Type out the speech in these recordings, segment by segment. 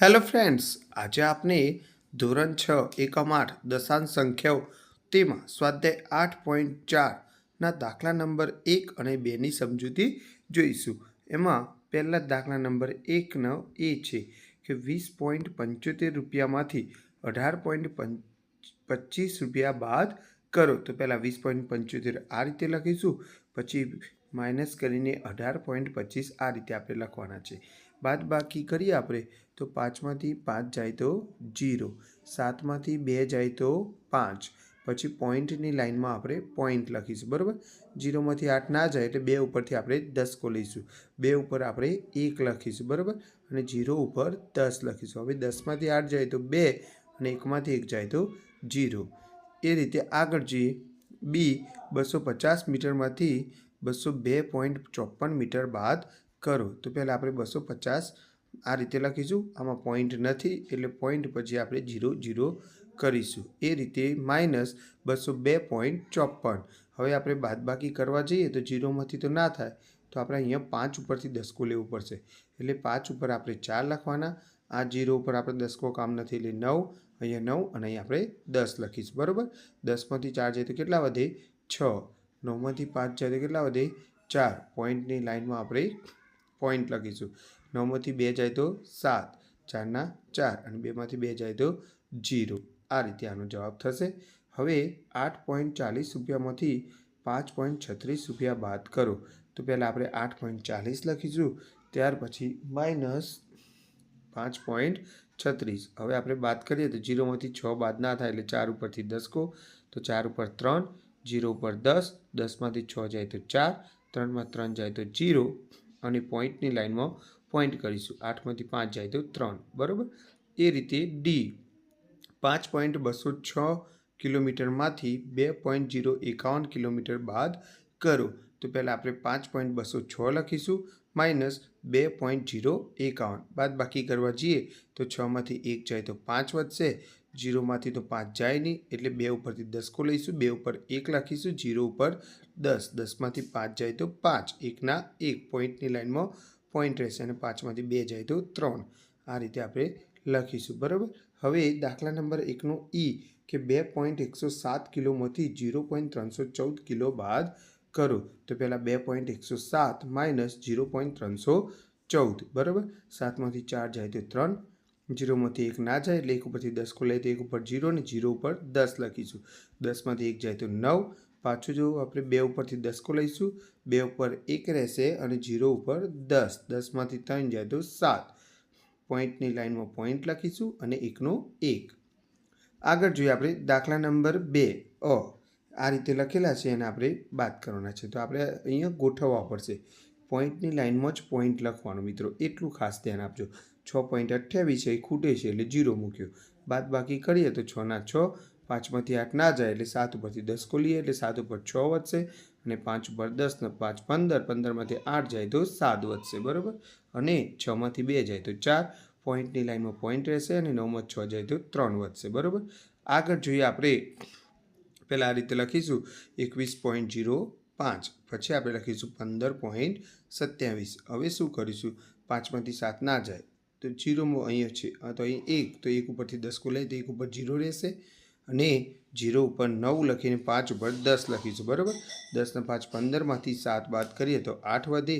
Hello friends, આજે આપણે ધોરણ 6 એકમ 8 દશાંશ સંખ્યાઓ તેમાં સ્વાધ્યાય 8.4ના દાખલા નંબર 1 અને 2ની સમજૂતી જોઈશું. એમાં પહેલા દાખલા નંબર 1નો એ છે કે 20.75 રૂપિયામાંથી 18.25 રૂપિયા બાદ કરો. તો પહેલાં 20.75 આ રીતે લખીશું, પછી માઇનસ કરીને 18.25 આ રીતે આપણે લખવાના છે. બાદ બાકી કરીએ આપણે તો 5માંથી 5 જાય તો 0, 7માંથી 2 જાય તો 5, પછી પોઈન્ટની લાઇનમાં આપણે પોઈન્ટ લખીશું. બરાબર, 0માંથી 8 ના જાય એટલે 2 ઉપરથી આપણે 10 લઈશું. 2 ઉપર આપણે 1 લખીશું. બરાબર, અને 0 ઉપર 10 લખીશું. હવે 10માંથી 8 જાય તો 2 અને 1માંથી 1 જાય તો 0. એ રીતે આગળ જઈએ. બી 250 મીટરમાંથી 202.54 મીટર બાદ કરો. તો પહેલાં આપણે 250 આ રીતે લખીશું. આમાં પોઈન્ટ નથી એટલે પોઈન્ટ પછી આપણે 0 0 કરીશું. એ રીતે માઇનસ 202.54. હવે આપણે બાદબાકી કરવા જઈએ તો 0માંથી તો ના થાય, તો આપણે અહીંયા 5 ઉપરથી 10 લેવું પડશે. એટલે 5 ઉપર આપણે 4 લખવાના. આ 0 ઉપર આપણે 10 કામ નથી એટલે 9, અહીંયા 9 અને અહીંયા આપણે 10 લખીશું. બરાબર, 10માંથી 4 જાય તો કેટલા વધે? 6. 9માંથી 5 જાય તો કેટલા વધે? 4. પોઈન્ટની લાઇનમાં આપણે પોઈન્ટ લખીશું. 9માંથી 2 જાય તો 7, 4ના 4 અને 2માંથી 2 જાય તો 0. આ રીતે આનો જવાબ થશે. હવે 8.40 રૂપિયામાંથી 5.36 રૂપિયા બાદ કરો. તો પહેલાં આપણે 8.40 લખીશું, ત્યાર પછી માઇનસ 5.36. હવે આપણે બાદ કરીએ તો 0માંથી 6 બાદ ના થાય એટલે 4 ઉપરથી 10 કહો તો 4 ઉપર 3, 0 ઉપર 10, 10માંથી 6 જાય તો 4, 3માં 3 જાય તો 0 અને પોઈન્ટની લાઇનમાં પોઈન્ટ કરીશું. 8માંથી 5 જાય તો 3. બરાબર, એ રીતે ડી 5.206 કિલોમીટરમાંથી 2.051 કિલોમીટર બાદ કરો. તો પહેલાં આપણે 5.206 લખીશું માઇનસ 2.051. બાદ બાકી કરવા જઈએ તો 6માંથી 1 જાય તો 5 વધશે. 0માંથી તો 5 જાય નહીં એટલે 2 ઉપરથી 10 લઈશું. 2 ઉપર 1 લખીશું. 0 ઉપર 10, 10માંથી 5 જાય તો 5, 1ના 1 પોઈન્ટની લાઇનમાં પોઈન્ટ રહેશે અને 5માંથી 2 જાય તો 3. આ રીતે આપણે લખીશું. બરાબર, હવે દાખલા નંબર 1નો ઈ કે 2.107 કિલોમાંથી 0.314 કિલો બાદ કરો. તો પહેલાં 2.107 માઇનસ 0.314. બરાબર, 7માંથી 4 જાય તો 3, 0માંથી 1 ના જાય એટલે 1 ઉપરથી 10 લઈએ તો 1 ઉપર 0 અને 0 ઉપર 10 લખીશું. 10માંથી 1 જાય તો 9, પાછું જો આપણે 2 ઉપરથી 10 લઈશું, 2 ઉપર 1 રહેશે અને 0 ઉપર 10, 10માંથી 3 જાય તો 7. પોઈન્ટની લાઇનમાં પોઈન્ટ લખીશું અને 1નો 1. આગળ જોઈએ આપણે દાખલા નંબર 2 અ. આ રીતે લખેલા છે અને આપણે બાદ કરવાના છે. તો આપણે અહીંયા ગોઠવવા પડશે. પોઈન્ટની લાઇનમાં જ પોઈન્ટ લખવાનું મિત્રો, એટલું ખાસ ધ્યાન આપજો. 6.28 છે એ ખૂટે છે એટલે 0 મૂક્યો. બાદ બાકી કરીએ તો 6ના 6, 5માંથી 8 ના જાય એટલે 7 ઉપરથી 10 લઈએ એટલે 7 ઉપર 6 વધશે અને 5 ઉપર 10 ને 5 15, 15માંથી 8 જાય તો 7 વધશે. બરાબર, અને 6માંથી 2 જાય તો 4, પોઈન્ટની લાઇનમાં પોઈન્ટ રહેશે અને 9માંથી 6 જાય તો 3 વધશે. બરાબર, આગળ જોઈએ આપણે પહેલાં આ રીતે લખીશું 21.05, પછી આપણે લખીશું 15.27. હવે શું કરીશું? 5માંથી 7 ના જાય તો 0 અહીંયા છે, તો અહીં 1, તો 1 ઉપરથી 10 લઈએ તો 1 ઉપર 0 રહેશે અને 0 ઉપર 9 લખીને 5 ઉપર 10 લખીશું. બરાબર, 10 ને 5 15માંથી 7 બાદ કરીએ તો 8 વધે,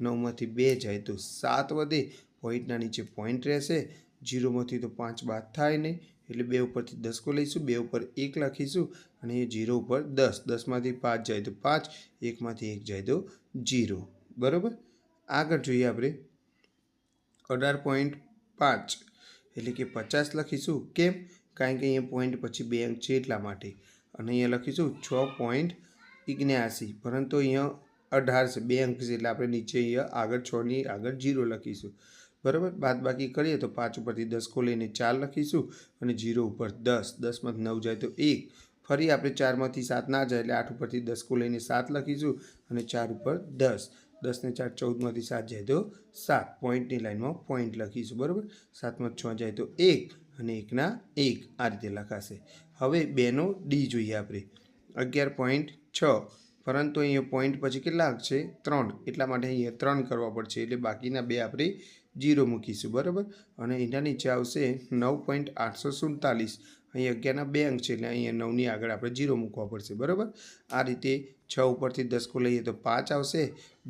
9માંથી 2 જાય તો 7 વધે, પોઈન્ટના નીચે પોઈન્ટ રહેશે. 0માંથી તો 5 બાદ થાય નહીં એટલે 2 ઉપરથી 10 લઈશું, 2 ઉપર 1 લખીશું અને 0 ઉપર 10, 10માંથી 5 જાય તો 5, 1માંથી 1 જાય તો 0. બરાબર, આગળ જોઈએ આપણે 18.5 એટલે કે 50 લખીશું. કેમ? કારણ કે અહીંયા પોઈન્ટ પછી 2 અંક છે એટલા માટે. અને અહીંયા લખીશું 6.79, પરંતુ અહીંયા 18 છે, 2 અંક છે એટલે આપણે નીચે અહીંયા આગળ 6ની આગળ 0 લખીશું. બરાબર, બાદ બાકી કરીએ તો 5 ઉપરથી 10 લઈને 4 લખીશું અને 0 ઉપર 10, 10માંથી 9 જાય તો 1, ફરી આપણે 4માંથી 7 ના જાય એટલે 8 ઉપરથી 10 લઈને 7 લખીશું અને 4 ઉપર 10, 10 ને 4 14માંથી 7 જાય તો 7, પોઈન્ટની લાઇનમાં પોઈન્ટ લખીશું. બરાબર, 7માંથી 6 જાય તો 1 અને 1ના 1. આ રીતે લખાશે. હવે 2નો ડી જોઈએ આપણે 11.6, પરંતુ અહીંયા પોઈન્ટ પછી કેટલા છે? 3, એટલા માટે અહીંયા 3 કરવા પડશે એટલે બાકીના 2 આપણે જીરો મૂકીશું બરાબર. અને એના નીચે આવશે 9.847. અહીં 11ના 2 અંક છે એટલે અહીંયા 9ની આગળ આપણે જીરો મૂકવા પડશે બરાબર. આ રીતે 6 ઉપરથી 10 લઈએ તો 5 આવશે,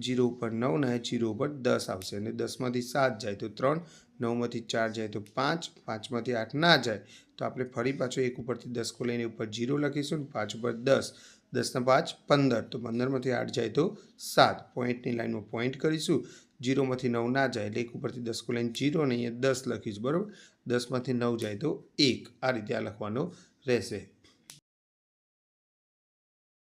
0 ઉપર 9 ને 0 ઉપર 10 આવશે. અને 10માંથી 7 જાય તો 3, 9માંથી 4 જાય તો 5, 5માંથી 8 ના જાય તો આપણે ફરી પાછો 1 ઉપરથી 10 લઈને ઉપર 0 લખીશું, 5 ઉપર 10, 10 ના 5 15, તો 15માંથી 8 જાય તો 7. પોઈન્ટની લાઈનમાં પોઈન્ટ કરીશું, 0માંથી 9 ના જાય એટલે 1 ઉપરથી 10 લઈને 0 અને અહીંયા 10 લખીશું બરાબર. 10માંથી 9 જાય તો 1. આ રીતે આ લખવાનો રહેશે.